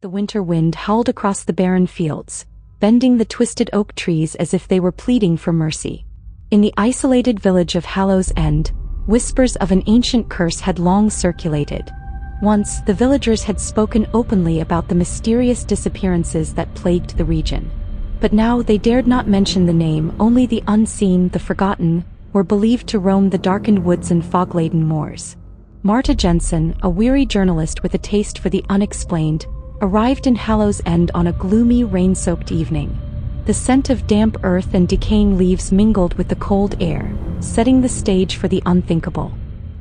The winter wind howled across the barren fields, bending the twisted oak trees as if they were pleading for mercy. In the isolated village of Hallow's End, whispers of an ancient curse had long circulated. Once, the villagers had spoken openly about the mysterious disappearances that plagued the region. But now they dared not mention the name. Only the unseen, the forgotten, were believed to roam the darkened woods and fog-laden moors. Marta Jensen, a weary journalist with a taste for the unexplained, arrived in Hallow's End on a gloomy, rain-soaked evening. The scent of damp earth and decaying leaves mingled with the cold air, setting the stage for the unthinkable.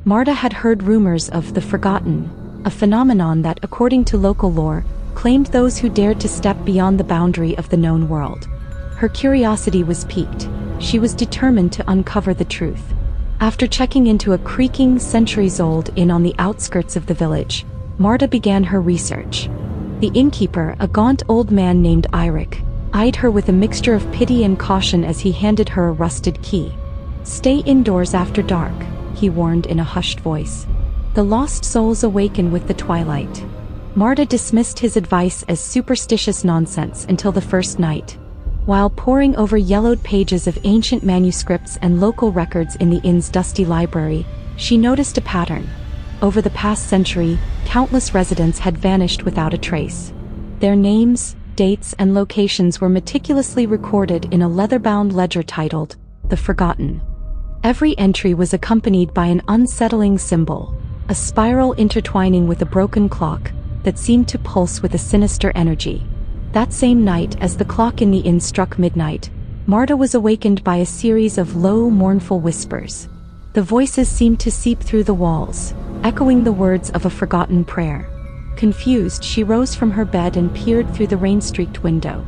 Marta had heard rumors of the forgotten, a phenomenon that, according to local lore, claimed those who dared to step beyond the boundary of the known world. Her curiosity was piqued. She was determined to uncover the truth. After checking into a creaking, centuries-old inn on the outskirts of the village, Marta began her research. The innkeeper, a gaunt old man named Eerie, eyed her with a mixture of pity and caution as he handed her a rusted key. "Stay indoors after dark," he warned in a hushed voice. "The lost souls awaken with the twilight." Marta dismissed his advice as superstitious nonsense until the first night. While poring over yellowed pages of ancient manuscripts and local records in the inn's dusty library, she noticed a pattern. Over the past century, countless residents had vanished without a trace. Their names, dates, and locations were meticulously recorded in a leather-bound ledger titled, "The Forgotten." Every entry was accompanied by an unsettling symbol, a spiral intertwining with a broken clock that seemed to pulse with a sinister energy. That same night, as the clock in the inn struck midnight, Marta was awakened by a series of low, mournful whispers. The voices seemed to seep through the walls, echoing the words of a forgotten prayer. Confused, she rose from her bed and peered through the rain-streaked window.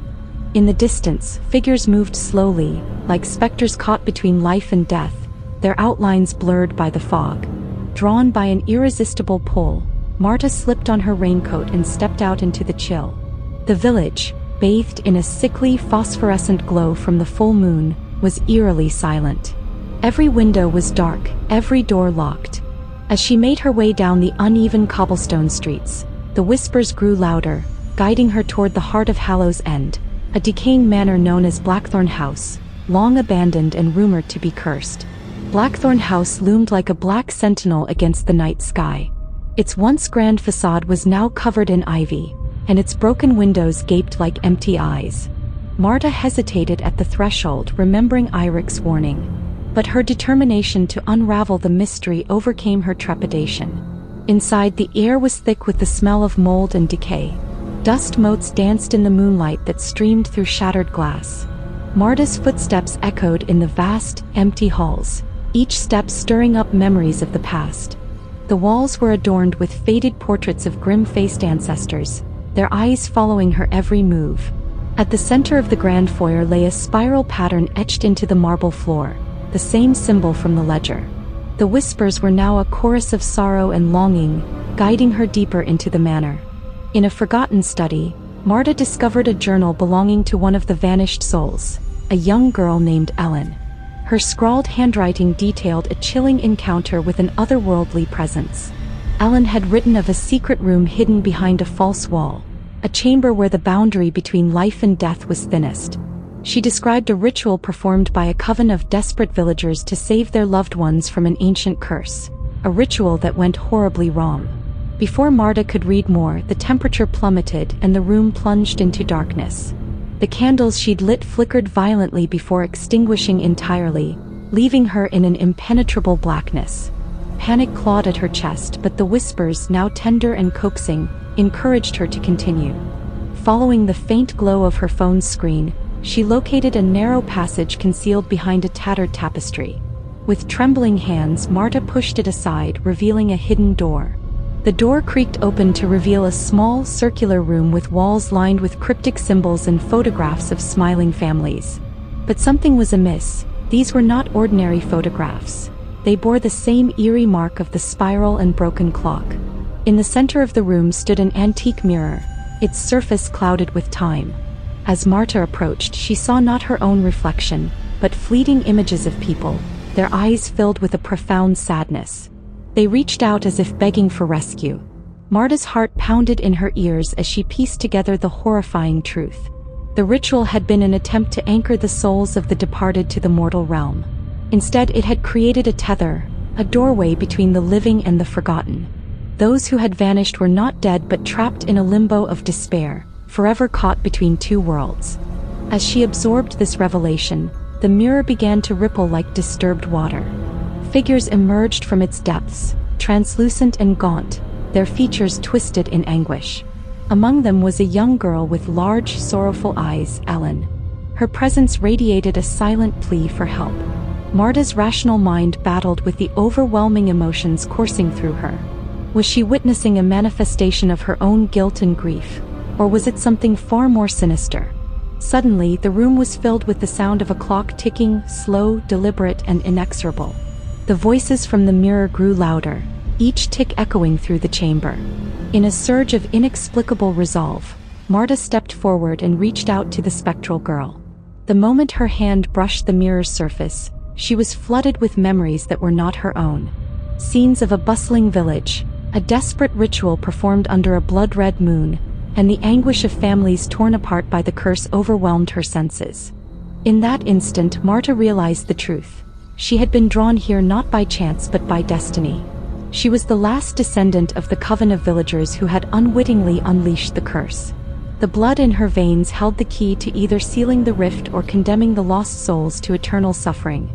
In the distance, figures moved slowly, like specters caught between life and death, their outlines blurred by the fog. Drawn by an irresistible pull, Marta slipped on her raincoat and stepped out into the chill. The village, bathed in a sickly phosphorescent glow from the full moon, was eerily silent. Every window was dark, every door locked. As she made her way down the uneven cobblestone streets, the whispers grew louder, guiding her toward the heart of Hallow's End, a decaying manor known as Blackthorn House, long abandoned and rumored to be cursed. Blackthorn House loomed like a black sentinel against the night sky. Its once grand facade was now covered in ivy, and its broken windows gaped like empty eyes. Marta hesitated at the threshold, remembering Ieric's warning. But her determination to unravel the mystery overcame her trepidation. Inside, the air was thick with the smell of mold and decay. Dust motes danced in the moonlight that streamed through shattered glass. Marta's footsteps echoed in the vast, empty halls, each step stirring up memories of the past. The walls were adorned with faded portraits of grim-faced ancestors, their eyes following her every move. At the center of the grand foyer lay a spiral pattern etched into the marble floor, the same symbol from the ledger. The whispers were now a chorus of sorrow and longing, guiding her deeper into the manor. In a forgotten study, Marta discovered a journal belonging to one of the vanished souls, a young girl named Ellen. Her scrawled handwriting detailed a chilling encounter with an otherworldly presence. Ellen had written of a secret room hidden behind a false wall, a chamber where the boundary between life and death was thinnest. She described a ritual performed by a coven of desperate villagers to save their loved ones from an ancient curse, a ritual that went horribly wrong. Before Marta could read more, the temperature plummeted and the room plunged into darkness. The candles she'd lit flickered violently before extinguishing entirely, leaving her in an impenetrable blackness. Panic clawed at her chest, but the whispers, now tender and coaxing, encouraged her to continue. Following the faint glow of her phone's screen, she located a narrow passage concealed behind a tattered tapestry. With trembling hands, Marta pushed it aside, revealing a hidden door. The door creaked open to reveal a small, circular room with walls lined with cryptic symbols and photographs of smiling families. But something was amiss. These were not ordinary photographs. They bore the same eerie mark of the spiral and broken clock. In the center of the room stood an antique mirror, its surface clouded with time. As Marta approached, she saw not her own reflection, but fleeting images of people, their eyes filled with a profound sadness. They reached out as if begging for rescue. Marta's heart pounded in her ears as she pieced together the horrifying truth. The ritual had been an attempt to anchor the souls of the departed to the mortal realm. Instead, it had created a tether, a doorway between the living and the forgotten. Those who had vanished were not dead but trapped in a limbo of despair, forever caught between two worlds. As she absorbed this revelation, the mirror began to ripple like disturbed water. Figures emerged from its depths, translucent and gaunt, their features twisted in anguish. Among them was a young girl with large, sorrowful eyes, Ellen. Her presence radiated a silent plea for help. Marta's rational mind battled with the overwhelming emotions coursing through her. Was she witnessing a manifestation of her own guilt and grief, or was it something far more sinister? Suddenly, the room was filled with the sound of a clock ticking, slow, deliberate, and inexorable. The voices from the mirror grew louder, each tick echoing through the chamber. In a surge of inexplicable resolve, Marta stepped forward and reached out to the spectral girl. The moment her hand brushed the mirror's surface, she was flooded with memories that were not her own. Scenes of a bustling village, a desperate ritual performed under a blood-red moon, and the anguish of families torn apart by the curse overwhelmed her senses. In that instant, Marta realized the truth. She had been drawn here not by chance but by destiny. She was the last descendant of the coven of villagers who had unwittingly unleashed the curse. The blood in her veins held the key to either sealing the rift or condemning the lost souls to eternal suffering.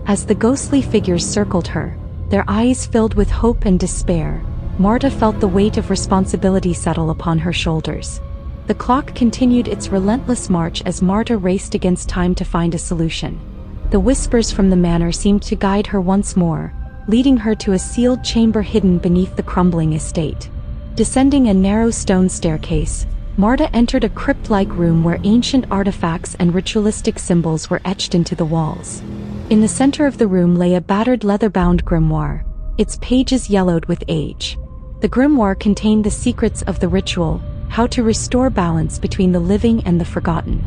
As the ghostly figures circled her, their eyes filled with hope and despair, Marta felt the weight of responsibility settle upon her shoulders. The clock continued its relentless march as Marta raced against time to find a solution. The whispers from the manor seemed to guide her once more, leading her to a sealed chamber hidden beneath the crumbling estate. Descending a narrow stone staircase, Marta entered a crypt-like room where ancient artifacts and ritualistic symbols were etched into the walls. In the center of the room lay a battered leather-bound grimoire, its pages yellowed with age. The grimoire contained the secrets of the ritual, how to restore balance between the living and the forgotten.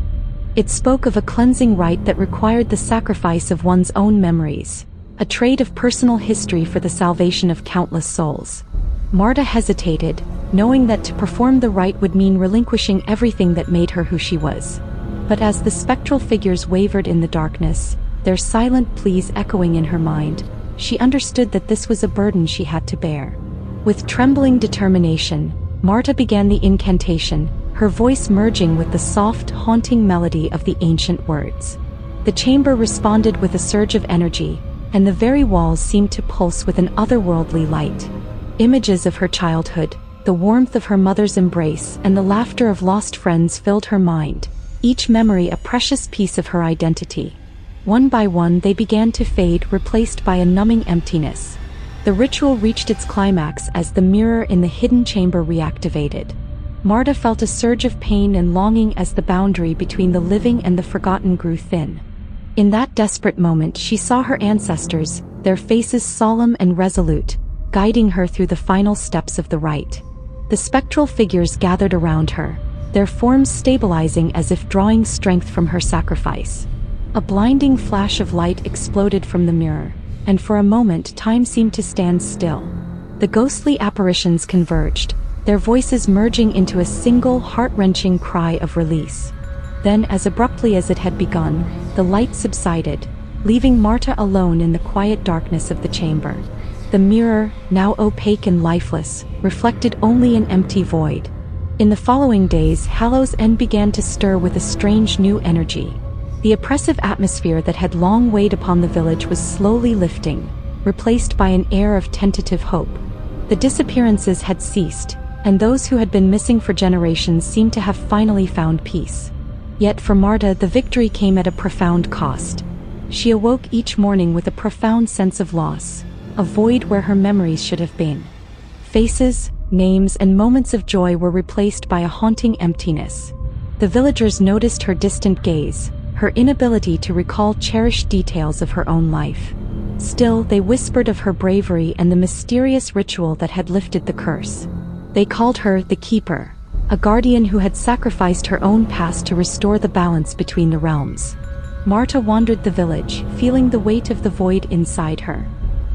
It spoke of a cleansing rite that required the sacrifice of one's own memories, a trade of personal history for the salvation of countless souls. Marta hesitated, knowing that to perform the rite would mean relinquishing everything that made her who she was. But as the spectral figures wavered in the darkness, their silent pleas echoing in her mind, she understood that this was a burden she had to bear. With trembling determination, Marta began the incantation, her voice merging with the soft, haunting melody of the ancient words. The chamber responded with a surge of energy, and the very walls seemed to pulse with an otherworldly light. Images of her childhood, the warmth of her mother's embrace, and the laughter of lost friends filled her mind, each memory a precious piece of her identity. One by one they began to fade, replaced by a numbing emptiness. The ritual reached its climax as the mirror in the hidden chamber reactivated. Marta felt a surge of pain and longing as the boundary between the living and the forgotten grew thin. In that desperate moment she saw her ancestors, their faces solemn and resolute, guiding her through the final steps of the rite. The spectral figures gathered around her, their forms stabilizing as if drawing strength from her sacrifice. A blinding flash of light exploded from the mirror, and for a moment time seemed to stand still. The ghostly apparitions converged, their voices merging into a single heart-wrenching cry of release. Then, as abruptly as it had begun, the light subsided, leaving Marta alone in the quiet darkness of the chamber. The mirror, now opaque and lifeless, reflected only an empty void. In the following days, Hallow's End began to stir with a strange new energy. The oppressive atmosphere that had long weighed upon the village was slowly lifting, replaced by an air of tentative hope. The disappearances had ceased, and those who had been missing for generations seemed to have finally found peace. Yet for Marta, the victory came at a profound cost. She awoke each morning with a profound sense of loss, a void where her memories should have been. Faces, names, and moments of joy were replaced by a haunting emptiness. The villagers noticed her distant gaze, her inability to recall cherished details of her own life. Still, they whispered of her bravery and the mysterious ritual that had lifted the curse. They called her the Keeper, a guardian who had sacrificed her own past to restore the balance between the realms. Marta wandered the village, feeling the weight of the void inside her.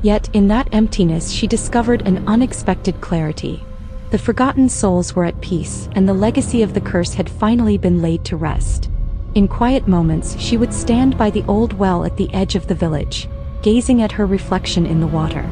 Yet, in that emptiness she discovered an unexpected clarity. The forgotten souls were at peace, and the legacy of the curse had finally been laid to rest. In quiet moments, she would stand by the old well at the edge of the village, gazing at her reflection in the water.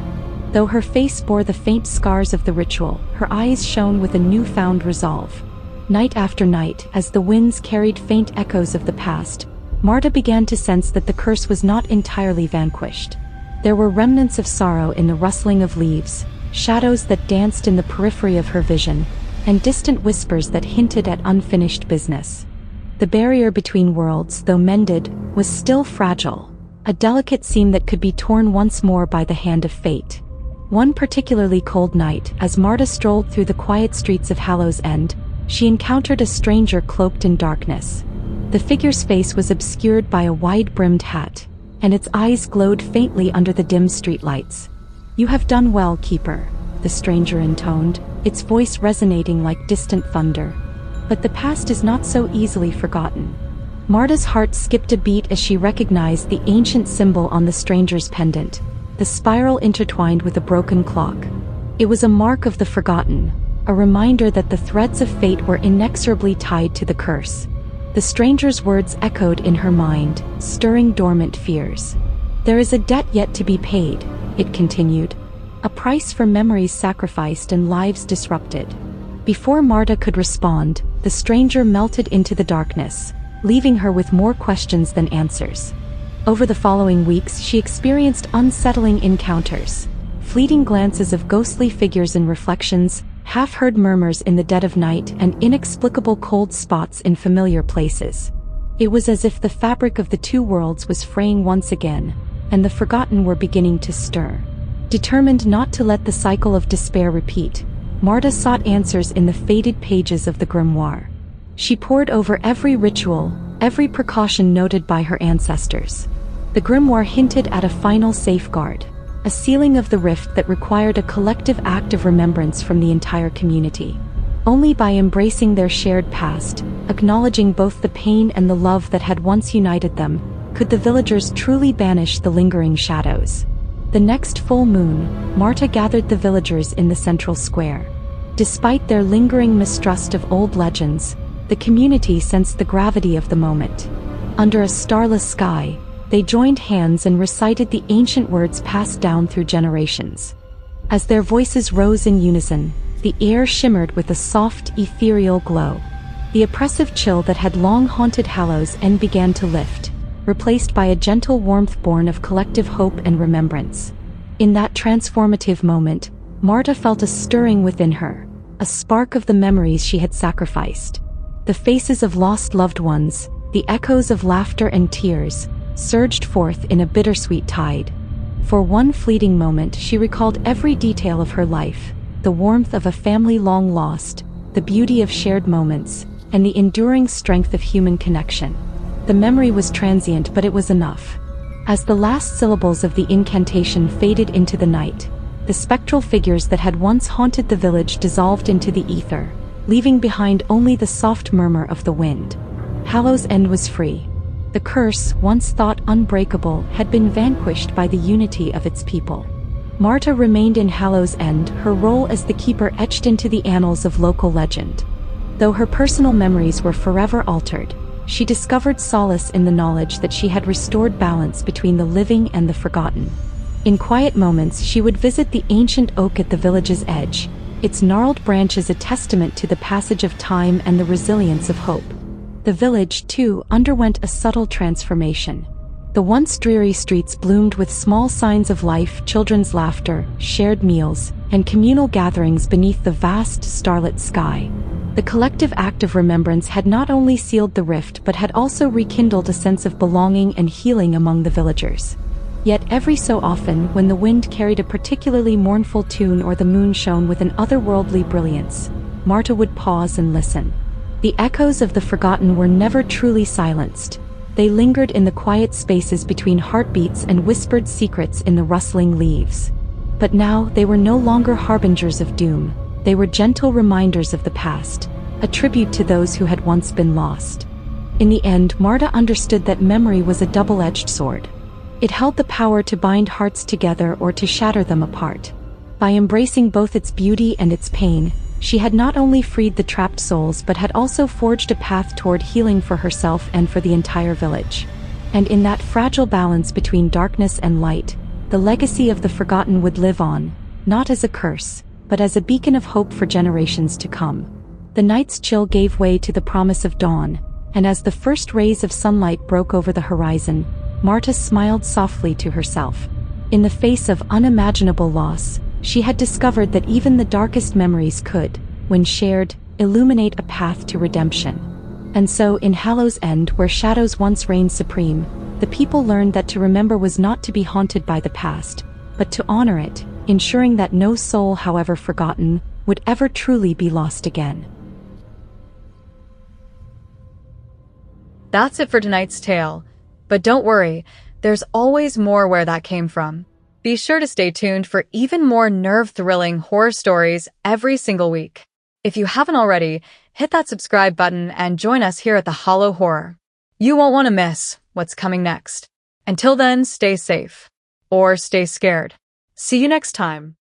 Though her face bore the faint scars of the ritual, her eyes shone with a newfound resolve. Night after night, as the winds carried faint echoes of the past, Marta began to sense that the curse was not entirely vanquished. There were remnants of sorrow in the rustling of leaves, shadows that danced in the periphery of her vision, and distant whispers that hinted at unfinished business. The barrier between worlds, though mended, was still fragile, a delicate seam that could be torn once more by the hand of fate. One particularly cold night, as Marta strolled through the quiet streets of Hallow's End, she encountered a stranger cloaked in darkness. The figure's face was obscured by a wide-brimmed hat, and its eyes glowed faintly under the dim streetlights. "You have done well, Keeper," the stranger intoned, its voice resonating like distant thunder. "But the past is not so easily forgotten." Marta's heart skipped a beat as she recognized the ancient symbol on the stranger's pendant, the spiral intertwined with a broken clock. It was a mark of the forgotten, a reminder that the threads of fate were inexorably tied to the curse. The stranger's words echoed in her mind, stirring dormant fears. "There is a debt yet to be paid," it continued, "a price for memories sacrificed and lives disrupted." Before Marta could respond, the stranger melted into the darkness, leaving her with more questions than answers. Over the following weeks, she experienced unsettling encounters, fleeting glances of ghostly figures and reflections, half-heard murmurs in the dead of night, and inexplicable cold spots in familiar places. It was as if the fabric of the two worlds was fraying once again, and the forgotten were beginning to stir. Determined not to let the cycle of despair repeat, Marta sought answers in the faded pages of the grimoire. She pored over every ritual, every precaution noted by her ancestors. The grimoire hinted at a final safeguard, a sealing of the rift that required a collective act of remembrance from the entire community. Only by embracing their shared past, acknowledging both the pain and the love that had once united them, could the villagers truly banish the lingering shadows. The next full moon, Marta gathered the villagers in the central square. Despite their lingering mistrust of old legends, the community sensed the gravity of the moment. Under a starless sky, they joined hands and recited the ancient words passed down through generations. As their voices rose in unison, the air shimmered with a soft, ethereal glow. The oppressive chill that had long haunted Hallow's End began to lift, replaced by a gentle warmth born of collective hope and remembrance. In that transformative moment, Marta felt a stirring within her, a spark of the memories she had sacrificed. The faces of lost loved ones, the echoes of laughter and tears, surged forth in a bittersweet tide. For one fleeting moment, she recalled every detail of her life, the warmth of a family long lost, the beauty of shared moments, and the enduring strength of human connection. The memory was transient, but it was enough. As the last syllables of the incantation faded into the night, the spectral figures that had once haunted the village dissolved into the ether, leaving behind only the soft murmur of the wind. Hallow's End was free. The curse, once thought unbreakable, had been vanquished by the unity of its people. Marta remained in Hallow's End, her role as the keeper etched into the annals of local legend. Though her personal memories were forever altered, she discovered solace in the knowledge that she had restored balance between the living and the forgotten. In quiet moments, she would visit the ancient oak at the village's edge, its gnarled branches a testament to the passage of time and the resilience of hope. The village, too, underwent a subtle transformation. The once dreary streets bloomed with small signs of life, children's laughter, shared meals, and communal gatherings beneath the vast, starlit sky. The collective act of remembrance had not only sealed the rift but had also rekindled a sense of belonging and healing among the villagers. Yet every so often, when the wind carried a particularly mournful tune or the moon shone with an otherworldly brilliance, Marta would pause and listen. The echoes of the forgotten were never truly silenced. They lingered in the quiet spaces between heartbeats and whispered secrets in the rustling leaves. But now they were no longer harbingers of doom. They were gentle reminders of the past, a tribute to those who had once been lost. In the end, Marta understood that memory was a double-edged sword. It held the power to bind hearts together or to shatter them apart. By embracing both its beauty and its pain, She had not only freed the trapped souls but had also forged a path toward healing for herself and for the entire village. And in that fragile balance between darkness and light, the legacy of the Forgotten would live on, not as a curse, but as a beacon of hope for generations to come. The night's chill gave way to the promise of dawn, and as the first rays of sunlight broke over the horizon, Marta smiled softly to herself. In the face of unimaginable loss, she had discovered that even the darkest memories could, when shared, illuminate a path to redemption. And so, in Hallow's End, where shadows once reigned supreme, the people learned that to remember was not to be haunted by the past, but to honor it, ensuring that no soul, however forgotten, would ever truly be lost again. That's it for tonight's tale. But don't worry, there's always more where that came from. Be sure to stay tuned for even more nerve-thrilling horror stories every single week. If you haven't already, hit that subscribe button and join us here at the Hallow Horror. You won't want to miss what's coming next. Until then, stay safe. Or stay scared. See you next time.